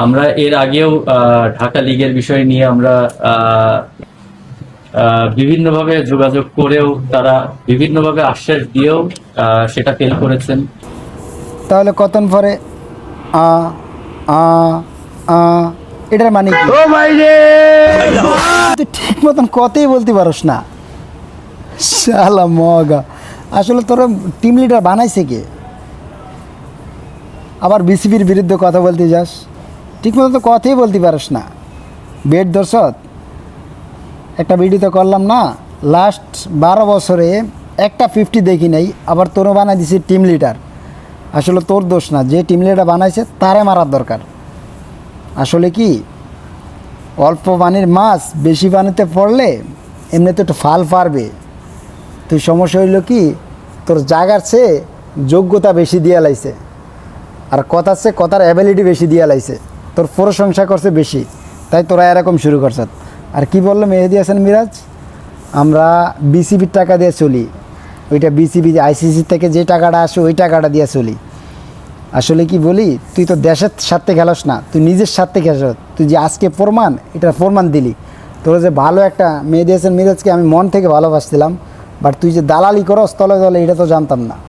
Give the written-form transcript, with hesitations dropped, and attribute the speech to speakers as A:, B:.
A: আমরা এর আগেও ঢাকা লিগের বিষয় নিয়ে আমরা বিভিন্নভাবে যোগাযোগ করেও তারা বিভিন্নভাবে আশ্বাস দিয়েও সেটা ফেল করেছেন।
B: তাহলে কতক্ষণ পরে আ আ আ এটার মানে কি? তুই ঠিক মতন কথাই বলতে পারস না, শালা মগা। আসলে তোরা টিম লিডার বানাইছে কে? আবার বিসিবির বিরুদ্ধে কথা বলতে যাস, ঠিক মতো তো কথাই বলতে পারস না। বেড দর্শক একটা ভিডিও করলাম না, লাস্ট 12 বছরে একটা 50 দেখি নাই, আবার তোরও বানাই দিছি টিম লিডার। আসলে তোর দোষ না, যে টিম লিডার বানাইছে তারে মারার দরকার। আসলে কি অল্প পানির মাছ বেশি পানিতে পড়লে এমনি তো একটু ফাল পারবে। তুই সমস্যা হইল কি, তোর জায়গার চেয়ে যোগ্যতা বেশি দিয়া লাইছে, আর কথার চেয়ে কথার অ্যাবিলিটি বেশি দিয়া লাইছে, তোর প্রশংসা করছে বেশি, তাই তোরা এরকম শুরু করছ। আর কি বললো মেহেদী হাসান মিরাজ, আমরা বিসিবির টাকা দিয়ে চলি, ওইটা বিসিবি আইসিসি থেকে যে টাকাটা আসে ওই টাকাটা দিয়ে চলি। আসলে কি বলি, তুই তো দেশের স্বার্থে খেলোস না, তুই নিজের স্বার্থে খেলস। তুই যে আজকে প্রমাণ, এটা প্রমাণ দিলি। তোর যে ভালো একটা মেহেদী হাসান মিরাজকে আমি মন থেকে ভালোবাসছিলাম, বাট তুই যে দালালি করস তলে তলে, এটা তো জানতাম না।